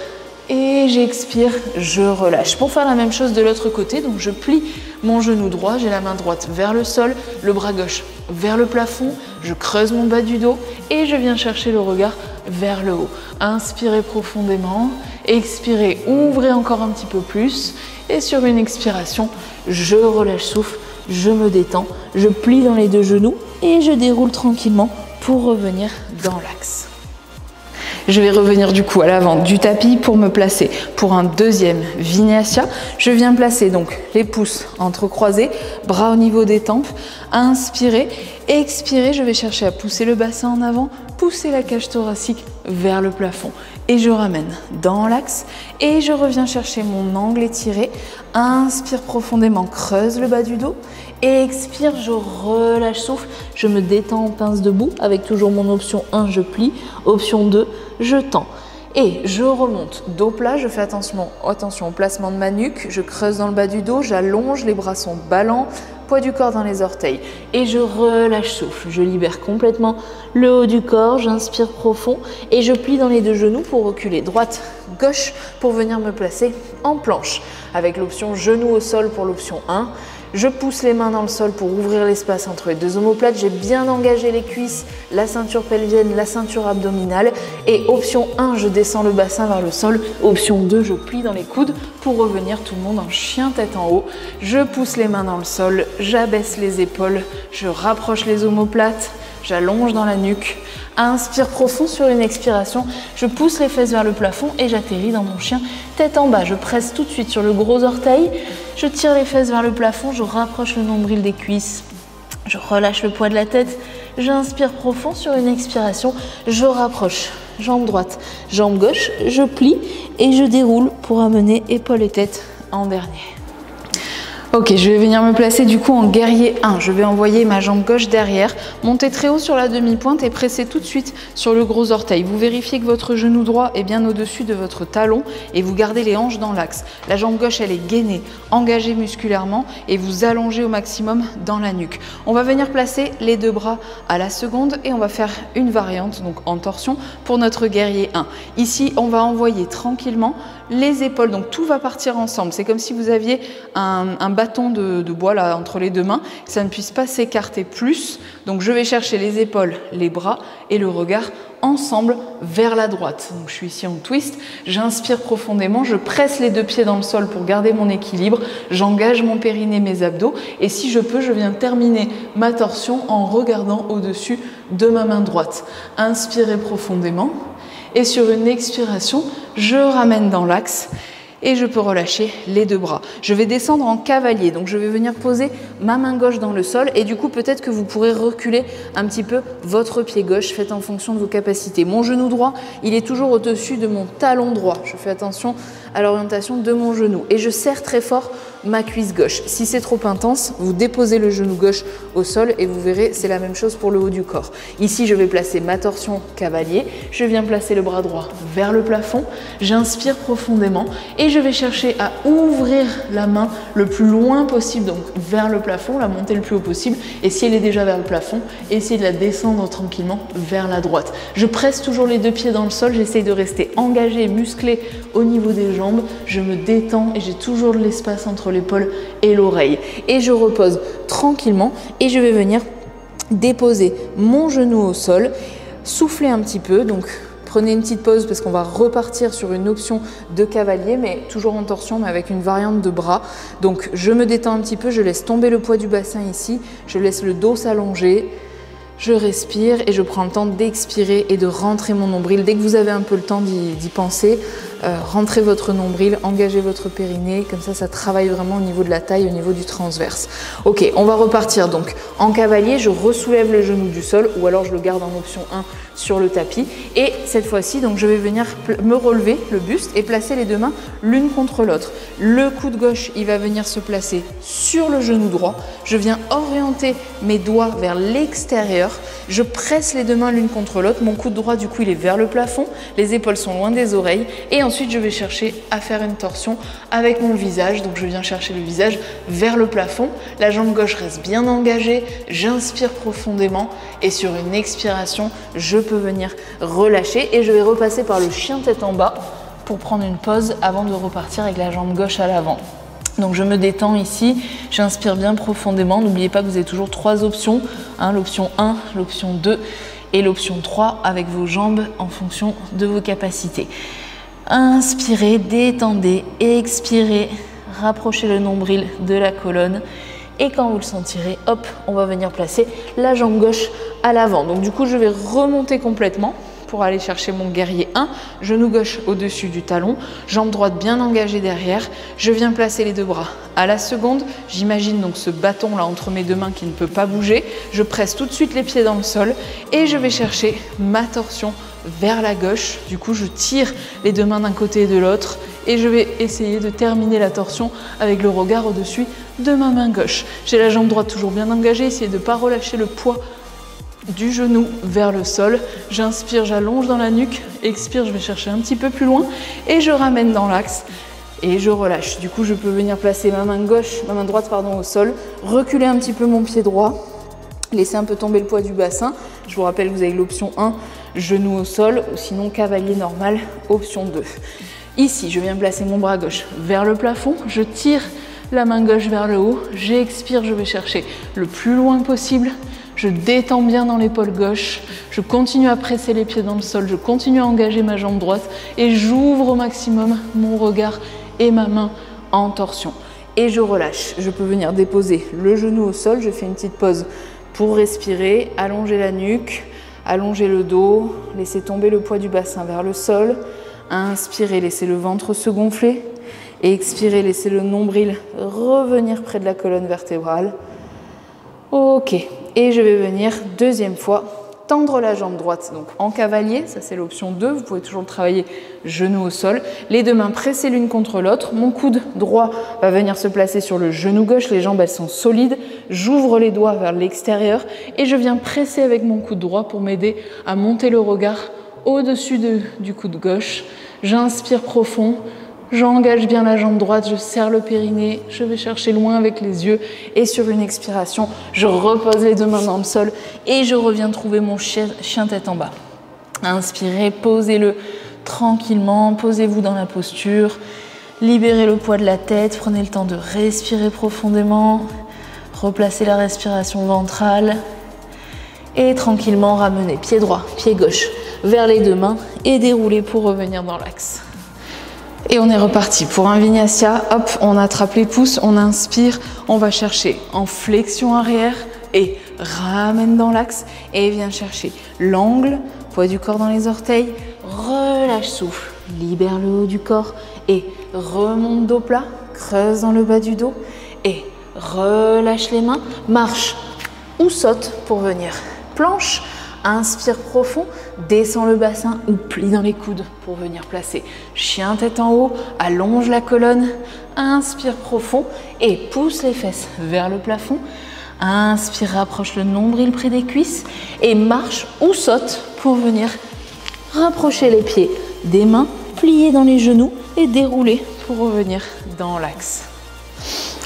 Et j'expire, je relâche. Pour faire la même chose de l'autre côté, donc je plie mon genou droit, j'ai la main droite vers le sol, le bras gauche vers le plafond, je creuse mon bas du dos et je viens chercher le regard vers le haut. Inspirez profondément, expirez, ouvrez encore un petit peu plus et sur une expiration, je relâche souffle, je me détends, je plie dans les deux genoux et je déroule tranquillement pour revenir dans l'axe. Je vais revenir du coup à l'avant du tapis pour me placer pour un deuxième Vinyasa. Je viens placer donc les pouces entrecroisés, bras au niveau des tempes. Inspirez, expirez, je vais chercher à pousser le bassin en avant, pousser la cage thoracique vers le plafond. Et je ramène dans l'axe et je reviens chercher mon angle étiré. Inspire profondément, creuse le bas du dos. Et expire, je relâche souffle, je me détends en pince debout avec toujours mon option 1, je plie, option 2, je tends. Et je remonte dos plat, je fais attention au placement de ma nuque, je creuse dans le bas du dos, j'allonge, les bras sont ballants, poids du corps dans les orteils. Et je relâche souffle, je libère complètement le haut du corps, j'inspire profond et je plie dans les deux genoux pour reculer droite, gauche pour venir me placer en planche. Avec l'option genou au sol pour l'option 1. Je pousse les mains dans le sol pour ouvrir l'espace entre les deux omoplates. J'ai bien engagé les cuisses, la ceinture pelvienne, la ceinture abdominale. Et option 1, je descends le bassin vers le sol. Option 2, je plie dans les coudes pour revenir tout le monde en chien tête en haut. Je pousse les mains dans le sol, j'abaisse les épaules, je rapproche les omoplates, j'allonge dans la nuque. Inspire profond sur une expiration, je pousse les fesses vers le plafond et j'atterris dans mon chien tête en bas. Je presse tout de suite sur le gros orteil, je tire les fesses vers le plafond, je rapproche le nombril des cuisses, je relâche le poids de la tête, j'inspire profond sur une expiration, je rapproche jambe droite, jambe gauche, je plie et je déroule pour amener épaules et tête en dernier. Ok, je vais venir me placer du coup en guerrier 1. Je vais envoyer ma jambe gauche derrière, monter très haut sur la demi-pointe et presser tout de suite sur le gros orteil. Vous vérifiez que votre genou droit est bien au-dessus de votre talon et vous gardez les hanches dans l'axe. La jambe gauche, elle est gainée, engagée musculairement et vous allongez au maximum dans la nuque. On va venir placer les deux bras à la seconde et on va faire une variante, donc en torsion, pour notre guerrier 1. Ici, on va envoyer tranquillement les épaules, donc tout va partir ensemble. C'est comme si vous aviez un bâton de bois là entre les deux mains, que ça ne puisse pas s'écarter plus. Donc je vais chercher les épaules, les bras et le regard ensemble vers la droite. Donc je suis ici en twist, j'inspire profondément, je presse les deux pieds dans le sol pour garder mon équilibre, j'engage mon périnée, mes abdos et si je peux, je viens terminer ma torsion en regardant au-dessus de ma main droite. Inspirez profondément et sur une expiration, je ramène dans l'axe et je peux relâcher les deux bras. Je vais descendre en cavalier, donc je vais venir poser ma main gauche dans le sol et du coup peut-être que vous pourrez reculer un petit peu votre pied gauche, faites en fonction de vos capacités. Mon genou droit, il est toujours au-dessus de mon talon droit. Je fais attention à l'orientation de mon genou et je serre très fort ma cuisse gauche. Si c'est trop intense, vous déposez le genou gauche au sol et vous verrez, c'est la même chose pour le haut du corps. Ici, je vais placer ma torsion cavalier, je viens placer le bras droit vers le plafond, j'inspire profondément et je vais chercher à ouvrir la main le plus loin possible, donc vers le plafond, la monter le plus haut possible et si elle est déjà vers le plafond, essayez de la descendre tranquillement vers la droite. Je presse toujours les deux pieds dans le sol, j'essaye de rester engagé, musclé au niveau des jambes, je me détends et j'ai toujours de l'espace entre l'épaule et l'oreille. Et je repose tranquillement et je vais venir déposer mon genou au sol, souffler un petit peu, donc prenez une petite pause parce qu'on va repartir sur une option de cavalier, mais toujours en torsion, mais avec une variante de bras. Donc je me détends un petit peu, je laisse tomber le poids du bassin ici, je laisse le dos s'allonger, je respire et je prends le temps d'expirer et de rentrer mon nombril. Dès que vous avez un peu le temps d'y penser, rentrez votre nombril, engagez votre périnée, comme ça travaille vraiment au niveau de la taille, au niveau du transverse. Ok, on va repartir donc en cavalier, je ressoulève le genou du sol ou alors je le garde en option 1 sur le tapis et cette fois-ci donc je vais venir me relever le buste et placer les deux mains l'une contre l'autre. Le coude gauche il va venir se placer sur le genou droit, je viens orienter mes doigts vers l'extérieur, je presse les deux mains l'une contre l'autre, mon coude droit du coup il est vers le plafond, les épaules sont loin des oreilles et ensuite je vais chercher à faire une torsion avec mon visage, donc je viens chercher le visage vers le plafond, la jambe gauche reste bien engagée, j'inspire profondément et sur une expiration je peux venir relâcher et je vais repasser par le chien tête en bas pour prendre une pause avant de repartir avec la jambe gauche à l'avant. Donc je me détends ici, j'inspire bien profondément, n'oubliez pas que vous avez toujours trois options, hein, l'option 1, l'option 2 et l'option 3 avec vos jambes en fonction de vos capacités. Inspirez, détendez, expirez, rapprochez le nombril de la colonne et quand vous le sentirez, hop, on va venir placer la jambe gauche à l'avant. Donc du coup, je vais remonter complètement pour aller chercher mon guerrier 1, genou gauche au-dessus du talon, jambe droite bien engagée derrière, je viens placer les deux bras à la seconde, j'imagine donc ce bâton là entre mes deux mains qui ne peut pas bouger, je presse tout de suite les pieds dans le sol et je vais chercher ma torsion vers la gauche, du coup je tire les deux mains d'un côté et de l'autre et je vais essayer de terminer la torsion avec le regard au-dessus de ma main gauche. J'ai la jambe droite toujours bien engagée, essayez de ne pas relâcher le poids du genou vers le sol, j'inspire, j'allonge dans la nuque, expire, je vais chercher un petit peu plus loin et je ramène dans l'axe et je relâche. Du coup, je peux venir placer ma main droite au sol, reculer un petit peu mon pied droit, laisser un peu tomber le poids du bassin. Je vous rappelle que vous avez l'option 1, genou au sol ou sinon cavalier normal, option 2. Ici, je viens placer mon bras gauche vers le plafond, je tire la main gauche vers le haut, j'expire, je vais chercher le plus loin possible. Je détends bien dans l'épaule gauche, je continue à presser les pieds dans le sol, je continue à engager ma jambe droite et j'ouvre au maximum mon regard et ma main en torsion. Et je relâche, je peux venir déposer le genou au sol, je fais une petite pause pour respirer, allonger la nuque, allonger le dos, laisser tomber le poids du bassin vers le sol, inspirez, laissez le ventre se gonfler et expirez, laissez le nombril revenir près de la colonne vertébrale. Ok, et je vais venir deuxième fois tendre la jambe droite, donc en cavalier, ça c'est l'option 2, vous pouvez toujours travailler genou au sol, les deux mains pressées l'une contre l'autre, mon coude droit va venir se placer sur le genou gauche, les jambes elles sont solides, j'ouvre les doigts vers l'extérieur et je viens presser avec mon coude droit pour m'aider à monter le regard au-dessus du coude gauche, j'inspire profond, j'engage bien la jambe droite, je serre le périnée, je vais chercher loin avec les yeux et sur une expiration, je repose les deux mains dans le sol et je reviens trouver mon chien tête en bas. Inspirez, posez-le tranquillement, posez-vous dans la posture, libérez le poids de la tête, prenez le temps de respirer profondément, replacez la respiration ventrale et tranquillement ramenez pied droit, pied gauche vers les deux mains et déroulez pour revenir dans l'axe. Et on est reparti pour un Vinyasa. Hop, on attrape les pouces, on inspire, on va chercher en flexion arrière et ramène dans l'axe et viens chercher l'angle, poids du corps dans les orteils, relâche souffle, libère le haut du corps et remonte dos plat, creuse dans le bas du dos et relâche les mains, marche ou saute pour venir planche. Inspire profond, descends le bassin ou plie dans les coudes pour venir placer chien tête en haut, allonge la colonne, inspire profond et pousse les fesses vers le plafond. Inspire, rapproche le nombril près des cuisses et marche ou saute pour venir rapprocher les pieds des mains, plier dans les genoux et dérouler pour revenir dans l'axe.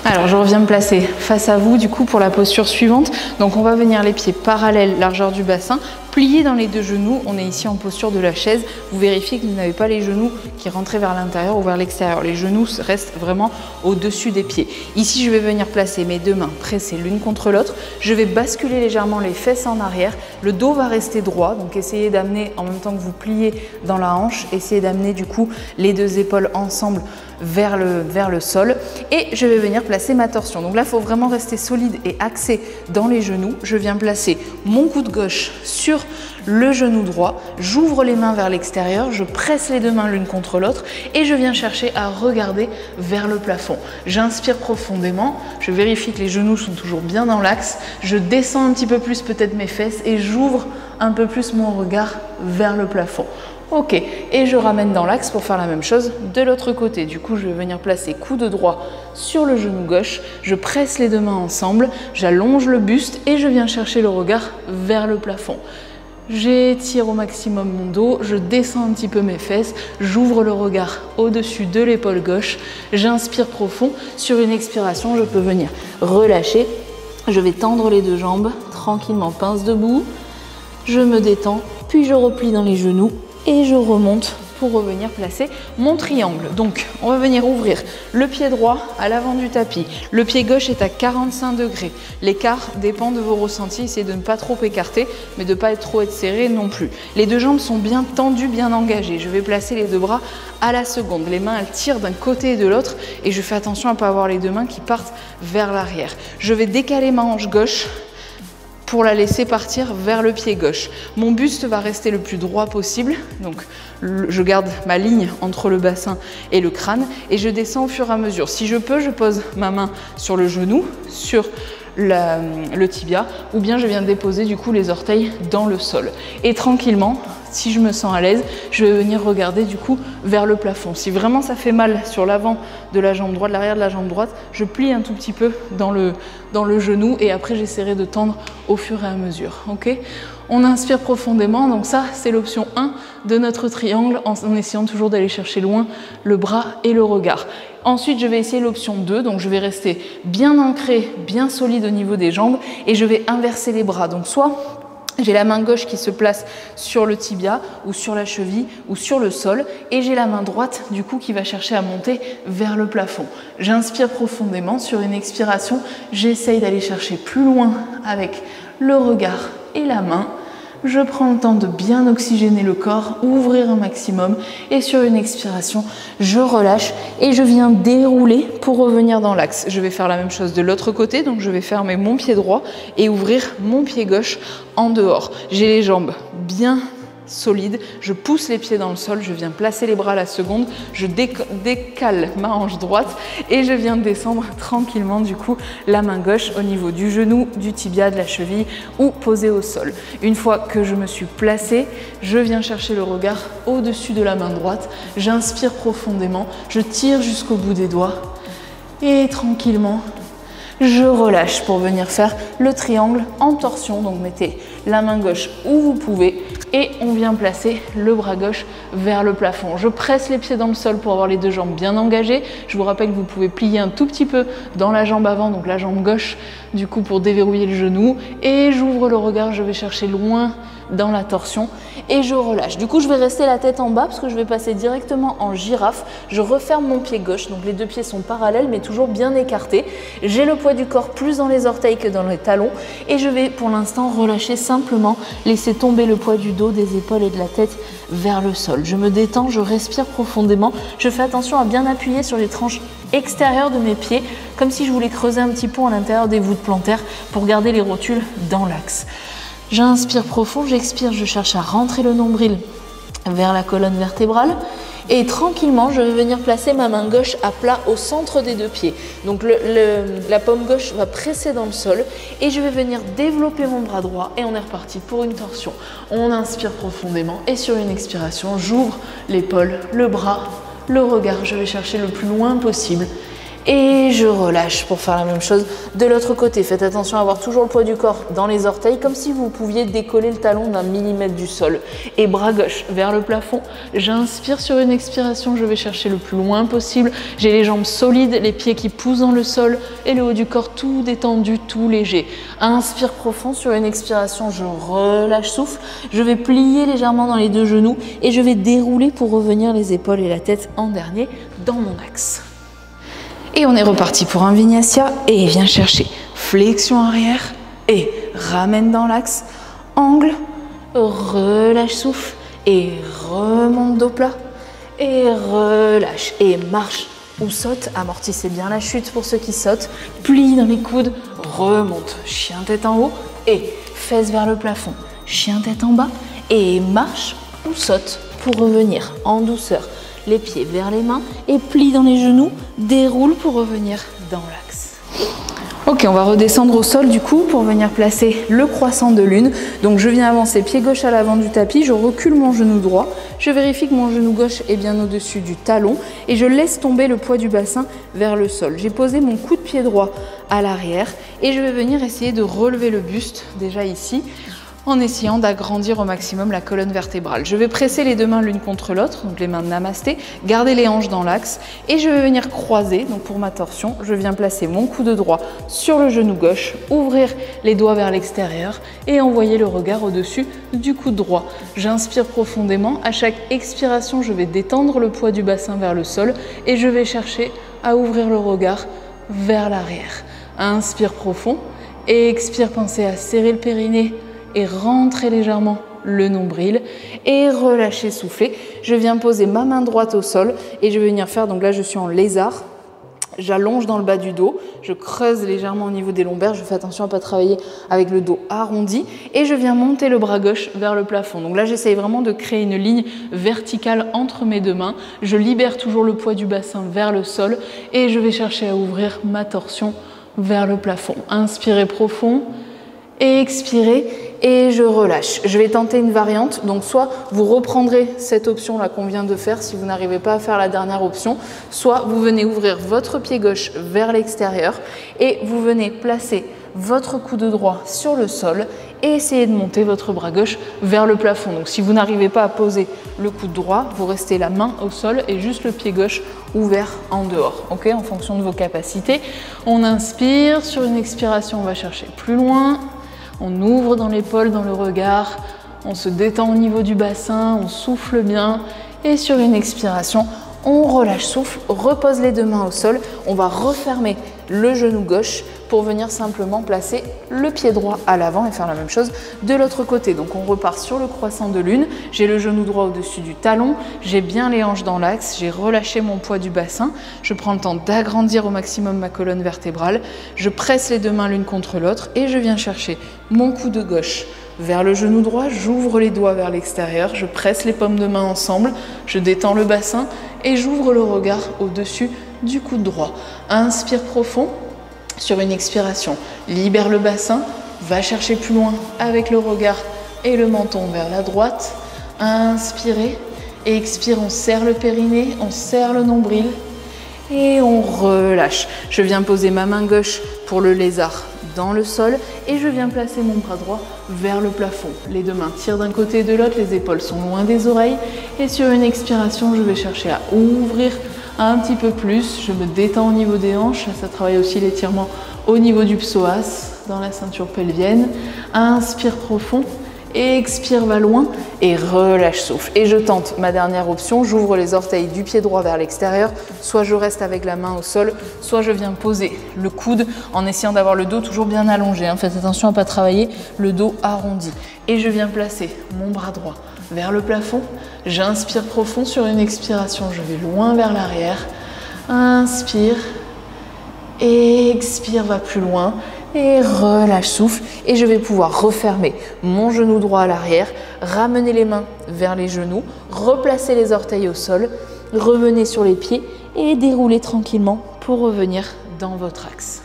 Alors je reviens me placer face à vous du coup pour la posture suivante. Donc on va venir les pieds parallèles, largeur du bassin, pliés dans les deux genoux. On est ici en posture de la chaise. Vous vérifiez que vous n'avez pas les genoux qui rentrent vers l'intérieur ou vers l'extérieur. Les genoux restent vraiment au-dessus des pieds. Ici je vais venir placer mes deux mains pressées l'une contre l'autre. Je vais basculer légèrement les fesses en arrière. Le dos va rester droit. Donc essayez d'amener en même temps que vous pliez dans la hanche. Essayez d'amener du coup les deux épaules ensemble vers le sol et je vais venir placer ma torsion. Donc là, il faut vraiment rester solide et axé dans les genoux. Je viens placer mon coude gauche sur le genou droit, j'ouvre les mains vers l'extérieur, je presse les deux mains l'une contre l'autre et je viens chercher à regarder vers le plafond. J'inspire profondément, je vérifie que les genoux sont toujours bien dans l'axe, je descends un petit peu plus peut-être mes fesses et j'ouvre un peu plus mon regard vers le plafond. Ok, et je ramène dans l'axe pour faire la même chose de l'autre côté. Du coup, je vais venir placer coude droit sur le genou gauche, je presse les deux mains ensemble, j'allonge le buste et je viens chercher le regard vers le plafond. J'étire au maximum mon dos, je descends un petit peu mes fesses, j'ouvre le regard au-dessus de l'épaule gauche, j'inspire profond. Sur une expiration, je peux venir relâcher. Je vais tendre les deux jambes, tranquillement pince debout. Je me détends, puis je replie dans les genoux. Et je remonte pour revenir placer mon triangle. Donc, on va venir ouvrir le pied droit à l'avant du tapis. Le pied gauche est à 45 degrés. L'écart dépend de vos ressentis. Essayez de ne pas trop écarter, mais de ne pas trop être serré non plus. Les deux jambes sont bien tendues, bien engagées. Je vais placer les deux bras à la seconde. Les mains, elles tirent d'un côté et de l'autre. Et je fais attention à ne pas avoir les deux mains qui partent vers l'arrière. Je vais décaler ma hanche gauche pour la laisser partir vers le pied gauche. Mon buste va rester le plus droit possible, donc je garde ma ligne entre le bassin et le crâne et je descends au fur et à mesure. Si je peux, je pose ma main sur le genou, sur le tibia, ou bien je viens déposer du coup les orteils dans le sol. Et tranquillement, si je me sens à l'aise, je vais venir regarder du coup vers le plafond. Si vraiment ça fait mal sur l'avant de la jambe droite, l'arrière de la jambe droite, je plie un tout petit peu dans le genou et après j'essaierai de tendre au fur et à mesure. Ok ? On inspire profondément, donc ça c'est l'option 1 de notre triangle en essayant toujours d'aller chercher loin le bras et le regard. Ensuite je vais essayer l'option 2, donc je vais rester bien ancré, bien solide au niveau des jambes et je vais inverser les bras. Donc soit j'ai la main gauche qui se place sur le tibia ou sur la cheville ou sur le sol et j'ai la main droite du coup qui va chercher à monter vers le plafond. J'inspire profondément, sur une expiration, j'essaye d'aller chercher plus loin avec le regard et la main. Je prends le temps de bien oxygéner le corps, ouvrir un maximum et sur une expiration, je relâche et je viens dérouler pour revenir dans l'axe. Je vais faire la même chose de l'autre côté, donc je vais fermer mon pied droit et ouvrir mon pied gauche en dehors. J'ai les jambes bien solide, je pousse les pieds dans le sol, je viens placer les bras à la seconde, je décale ma hanche droite et je viens descendre tranquillement du coup la main gauche au niveau du genou, du tibia, de la cheville ou posée au sol. Une fois que je me suis placée, je viens chercher le regard au-dessus de la main droite, j'inspire profondément, je tire jusqu'au bout des doigts et tranquillement, je relâche pour venir faire le triangle en torsion. Donc mettez la main gauche où vous pouvez et on vient placer le bras gauche vers le plafond. Je presse les pieds dans le sol pour avoir les deux jambes bien engagées. Je vous rappelle que vous pouvez plier un tout petit peu dans la jambe avant, donc la jambe gauche du coup pour déverrouiller le genou. Et j'ouvre le regard, je vais chercher loin dans la torsion et je relâche. Du coup, je vais rester la tête en bas parce que je vais passer directement en girafe. Je referme mon pied gauche, donc les deux pieds sont parallèles mais toujours bien écartés. J'ai le poids du corps plus dans les orteils que dans les talons et je vais pour l'instant relâcher simplement, laisser tomber le poids du dos, des épaules et de la tête vers le sol. Je me détends, je respire profondément. Je fais attention à bien appuyer sur les tranches extérieures de mes pieds, comme si je voulais creuser un petit pont à l'intérieur des voûtes plantaires pour garder les rotules dans l'axe. J'inspire profond, j'expire, je cherche à rentrer le nombril vers la colonne vertébrale et tranquillement, je vais venir placer ma main gauche à plat au centre des deux pieds. Donc la paume gauche va presser dans le sol et je vais venir développer mon bras droit et on est reparti pour une torsion. On inspire profondément et sur une expiration, j'ouvre l'épaule, le bras, le regard, je vais chercher le plus loin possible. Et je relâche pour faire la même chose de l'autre côté. Faites attention à avoir toujours le poids du corps dans les orteils, comme si vous pouviez décoller le talon d'un millimètre du sol. Et bras gauche vers le plafond. J'inspire sur une expiration, je vais chercher le plus loin possible. J'ai les jambes solides, les pieds qui poussent dans le sol et le haut du corps tout détendu, tout léger. Inspire profond sur une expiration, je relâche souffle. Je vais plier légèrement dans les deux genoux et je vais dérouler pour revenir les épaules et la tête en dernier dans mon axe. Et on est reparti pour un vinyasa et viens chercher flexion arrière et ramène dans l'axe, angle, relâche souffle et remonte dos plat et relâche et marche ou saute, amortissez bien la chute pour ceux qui sautent, plie dans les coudes, remonte, chien tête en haut et fesses vers le plafond, chien tête en bas et marche ou saute pour revenir en douceur. Les pieds vers les mains et plie dans les genoux, déroule pour revenir dans l'axe. Ok, on va redescendre au sol du coup pour venir placer le croissant de lune. Donc je viens avancer pied gauche à l'avant du tapis, je recule mon genou droit, je vérifie que mon genou gauche est bien au-dessus du talon et je laisse tomber le poids du bassin vers le sol. J'ai posé mon coup de pied droit à l'arrière et je vais venir essayer de relever le buste déjà ici, en essayant d'agrandir au maximum la colonne vertébrale. Je vais presser les deux mains l'une contre l'autre, donc les mains de namasté, garder les hanches dans l'axe et je vais venir croiser. Donc pour ma torsion, je viens placer mon coude droit sur le genou gauche, ouvrir les doigts vers l'extérieur et envoyer le regard au-dessus du coude droit. J'inspire profondément. À chaque expiration, je vais détendre le poids du bassin vers le sol et je vais chercher à ouvrir le regard vers l'arrière. Inspire profond et expire, pensez à serrer le périnée et rentrer légèrement le nombril et relâcher, souffler. Je viens poser ma main droite au sol et je vais venir faire, donc là je suis en lézard, j'allonge dans le bas du dos, je creuse légèrement au niveau des lombaires, je fais attention à ne pas travailler avec le dos arrondi et je viens monter le bras gauche vers le plafond. Donc là j'essaye vraiment de créer une ligne verticale entre mes deux mains, je libère toujours le poids du bassin vers le sol et je vais chercher à ouvrir ma torsion vers le plafond. Inspirez profond et expirez. Et je relâche. Je vais tenter une variante, donc soit vous reprendrez cette option-là qu'on vient de faire si vous n'arrivez pas à faire la dernière option, soit vous venez ouvrir votre pied gauche vers l'extérieur et vous venez placer votre coude droit sur le sol et essayer de monter votre bras gauche vers le plafond. Donc si vous n'arrivez pas à poser le coude droit, vous restez la main au sol et juste le pied gauche ouvert en dehors, ok, en fonction de vos capacités. On inspire, sur une expiration, on va chercher plus loin. On ouvre dans l'épaule, dans le regard, on se détend au niveau du bassin, on souffle bien et sur une expiration, on relâche souffle, repose les deux mains au sol, on va refermer le genou gauche pour venir simplement placer le pied droit à l'avant et faire la même chose de l'autre côté. Donc on repart sur le croissant de lune, j'ai le genou droit au-dessus du talon, j'ai bien les hanches dans l'axe, j'ai relâché mon poids du bassin, je prends le temps d'agrandir au maximum ma colonne vertébrale, je presse les deux mains l'une contre l'autre et je viens chercher mon coude gauche vers le genou droit, j'ouvre les doigts vers l'extérieur, je presse les paumes de main ensemble, je détends le bassin et j'ouvre le regard au-dessus du coude droit. Inspire profond. Sur une expiration, libère le bassin, va chercher plus loin avec le regard et le menton vers la droite. Inspirez, expire, on serre le périnée, on serre le nombril et on relâche. Je viens poser ma main gauche pour le lézard dans le sol et je viens placer mon bras droit vers le plafond. Les deux mains tirent d'un côté et de l'autre, les épaules sont loin des oreilles et sur une expiration, je vais chercher à ouvrir un petit peu plus, je me détends au niveau des hanches, ça travaille aussi l'étirement au niveau du psoas, dans la ceinture pelvienne. Inspire profond, expire, va loin et relâche, souffle. Et je tente ma dernière option, j'ouvre les orteils du pied droit vers l'extérieur, soit je reste avec la main au sol, soit je viens poser le coude en essayant d'avoir le dos toujours bien allongé. Faites attention à ne pas travailler le dos arrondi. Et je viens placer mon bras droit vers le plafond, j'inspire profond sur une expiration, je vais loin vers l'arrière, inspire, expire, va plus loin et relâche, souffle et je vais pouvoir refermer mon genou droit à l'arrière, ramener les mains vers les genoux, replacer les orteils au sol, revenez sur les pieds et déroulez tranquillement pour revenir dans votre axe.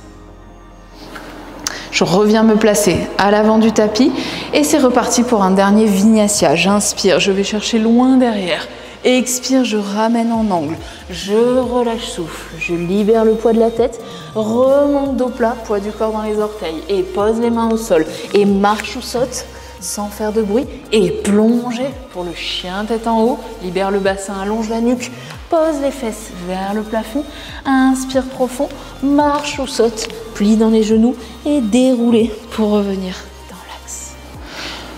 Je reviens me placer à l'avant du tapis et c'est reparti pour un dernier vinyasa. J'inspire, je vais chercher loin derrière. Expire, je ramène en angle. Je relâche, souffle. Je libère le poids de la tête. Remonte dos plat, poids du corps dans les orteils. Et pose les mains au sol. Et marche ou saute sans faire de bruit. Et plongez pour le chien tête en haut. Libère le bassin, allonge la nuque. Pose les fesses vers le plafond. Inspire profond. Marche ou saute. Plie dans les genoux et déroulez pour revenir dans l'axe.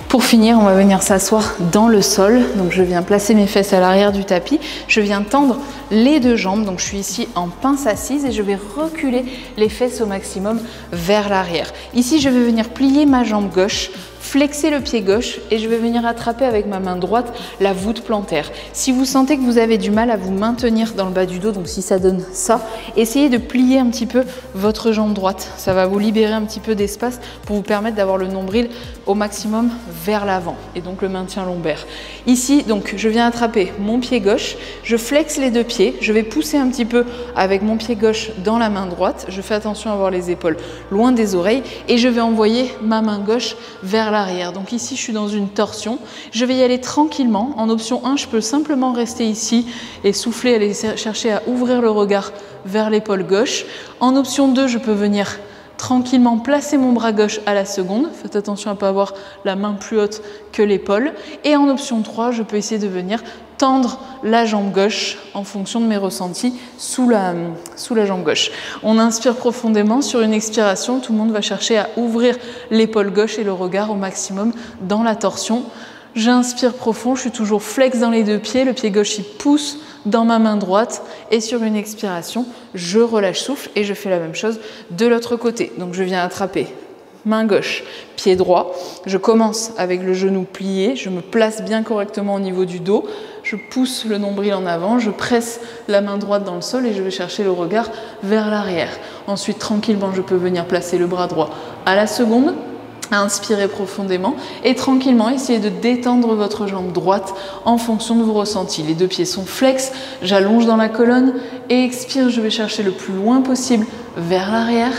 Pour finir, on va venir s'asseoir dans le sol. Donc je viens placer mes fesses à l'arrière du tapis. Je viens tendre les deux jambes. Donc je suis ici en pince assise et je vais reculer les fesses au maximum vers l'arrière. Ici, je vais venir plier ma jambe gauche, flexer le pied gauche et je vais venir attraper avec ma main droite la voûte plantaire. Si vous sentez que vous avez du mal à vous maintenir dans le bas du dos, donc si ça donne ça, essayez de plier un petit peu votre jambe droite. Ça va vous libérer un petit peu d'espace pour vous permettre d'avoir le nombril au maximum vers l'avant et donc le maintien lombaire. Ici, donc, je viens attraper mon pied gauche, je flexe les deux pieds, je vais pousser un petit peu avec mon pied gauche dans la main droite. Je fais attention à avoir les épaules loin des oreilles et je vais envoyer ma main gauche vers l'arrière. Donc ici, je suis dans une torsion. Je vais y aller tranquillement. En option 1, je peux simplement rester ici et souffler, aller chercher à ouvrir le regard vers l'épaule gauche. En option 2, je peux venir tranquillement placer mon bras gauche à la seconde. Faites attention à ne pas avoir la main plus haute que l'épaule. Et en option 3, je peux essayer de venir tendre la jambe gauche en fonction de mes ressentis sous la jambe gauche. On inspire profondément. Sur une expiration, tout le monde va chercher à ouvrir l'épaule gauche et le regard au maximum dans la torsion. J'inspire profond, je suis toujours flex dans les deux pieds, le pied gauche il pousse dans ma main droite et sur une expiration, je relâche souffle et je fais la même chose de l'autre côté. Donc je viens attraper main gauche, pied droit, je commence avec le genou plié, je me place bien correctement au niveau du dos, je pousse le nombril en avant, je presse la main droite dans le sol et je vais chercher le regard vers l'arrière. Ensuite, tranquillement, je peux venir placer le bras droit à la seconde, inspirez profondément et tranquillement essayez de détendre votre jambe droite en fonction de vos ressentis. Les deux pieds sont flex, j'allonge dans la colonne et expire, je vais chercher le plus loin possible vers l'arrière.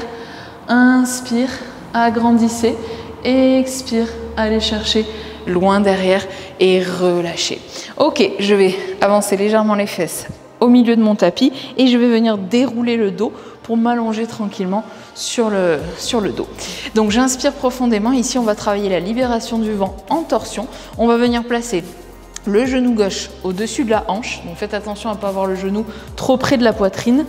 Inspire, agrandissez, expire, allez chercher loin derrière et relâchez. Ok, je vais avancer légèrement les fesses au milieu de mon tapis et je vais venir dérouler le dos pour m'allonger tranquillement sur le dos. Donc j'inspire profondément. Ici, on va travailler la libération du vent en torsion. On va venir placer le genou gauche au-dessus de la hanche. Donc faites attention à ne pas avoir le genou trop près de la poitrine.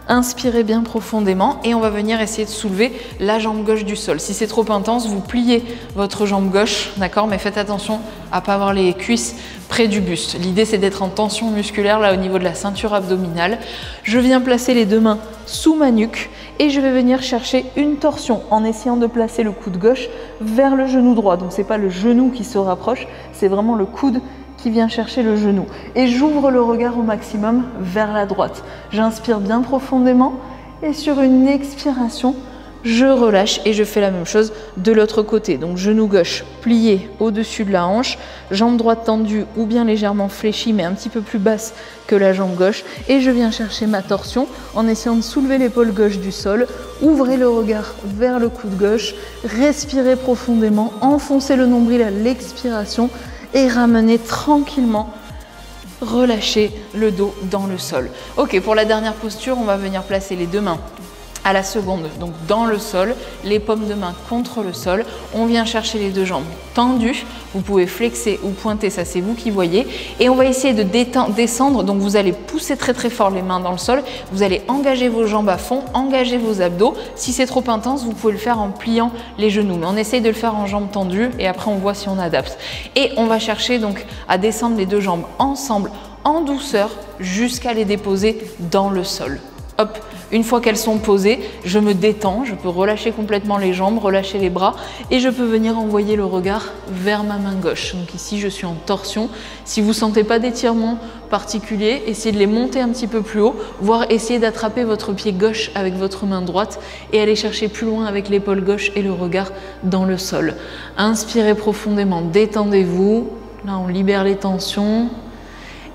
Inspirez bien profondément et on va venir essayer de soulever la jambe gauche du sol. Si c'est trop intense, vous pliez votre jambe gauche, d'accord? Mais faites attention à ne pas avoir les cuisses près du buste. L'idée, c'est d'être en tension musculaire là au niveau de la ceinture abdominale. Je viens placer les deux mains sous ma nuque et je vais venir chercher une torsion en essayant de placer le coude gauche vers le genou droit. Donc c'est pas le genou qui se rapproche, c'est vraiment le coude qui vient chercher le genou. Et j'ouvre le regard au maximum vers la droite. J'inspire bien profondément et sur une expiration, je relâche et je fais la même chose de l'autre côté. Donc genou gauche plié au-dessus de la hanche, jambe droite tendue ou bien légèrement fléchie mais un petit peu plus basse que la jambe gauche. Et je viens chercher ma torsion en essayant de soulever l'épaule gauche du sol. Ouvrez le regard vers le coude gauche, respirez profondément, enfoncez le nombril à l'expiration et ramenez tranquillement. Relâchez le dos dans le sol. Ok, pour la dernière posture, on va venir placer les deux mains à la seconde, donc dans le sol, les paumes de main contre le sol. On vient chercher les deux jambes tendues. Vous pouvez flexer ou pointer, ça c'est vous qui voyez. Et on va essayer de descendre. Donc vous allez pousser très très fort les mains dans le sol. Vous allez engager vos jambes à fond, engager vos abdos. Si c'est trop intense, vous pouvez le faire en pliant les genoux. Mais on essaye de le faire en jambes tendues et après on voit si on adapte. Et on va chercher donc à descendre les deux jambes ensemble en douceur jusqu'à les déposer dans le sol. Hop, une fois qu'elles sont posées, je me détends, je peux relâcher complètement les jambes, relâcher les bras et je peux venir envoyer le regard vers ma main gauche. Donc ici, je suis en torsion. Si vous ne sentez pas d'étirement particulier, essayez de les monter un petit peu plus haut, voire essayez d'attraper votre pied gauche avec votre main droite et aller chercher plus loin avec l'épaule gauche et le regard dans le sol. Inspirez profondément, détendez-vous. Là, on libère les tensions.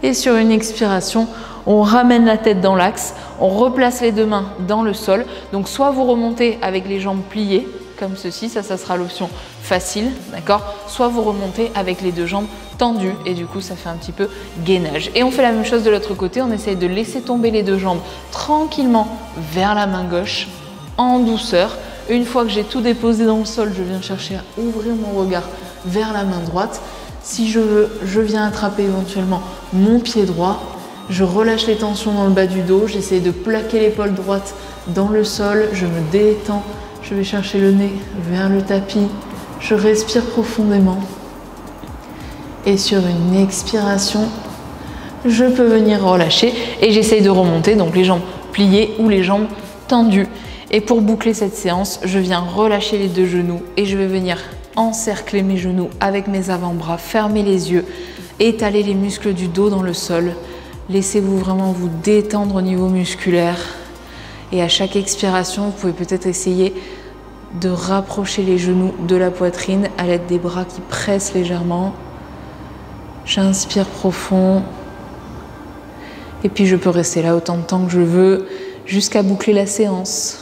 Et sur une expiration, on ramène la tête dans l'axe, on replace les deux mains dans le sol. Donc soit vous remontez avec les jambes pliées, comme ceci, ça sera l'option facile, d'accord? Soit vous remontez avec les deux jambes tendues et du coup ça fait un petit peu gainage. Et on fait la même chose de l'autre côté, on essaye de laisser tomber les deux jambes tranquillement vers la main gauche, en douceur. Une fois que j'ai tout déposé dans le sol, je viens chercher à ouvrir mon regard vers la main droite. Si je veux, je viens attraper éventuellement mon pied droit. Je relâche les tensions dans le bas du dos. J'essaie de plaquer l'épaule droite dans le sol. Je me détends. Je vais chercher le nez vers le tapis. Je respire profondément. Et sur une expiration, je peux venir relâcher. Et j'essaie de remonter, donc les jambes pliées ou les jambes tendues. Et pour boucler cette séance, je viens relâcher les deux genoux et je vais venir encercler mes genoux avec mes avant-bras, fermer les yeux, étaler les muscles du dos dans le sol. Laissez-vous vraiment vous détendre au niveau musculaire. Et à chaque expiration, vous pouvez peut-être essayer de rapprocher les genoux de la poitrine à l'aide des bras qui pressent légèrement. J'inspire profond. Et puis je peux rester là autant de temps que je veux jusqu'à boucler la séance.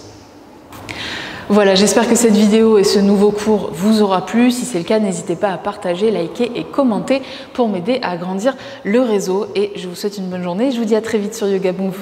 Voilà, j'espère que cette vidéo et ce nouveau cours vous aura plu. Si c'est le cas, n'hésitez pas à partager, liker et commenter pour m'aider à agrandir le réseau. Et je vous souhaite une bonne journée. Je vous dis à très vite sur Yoga Move.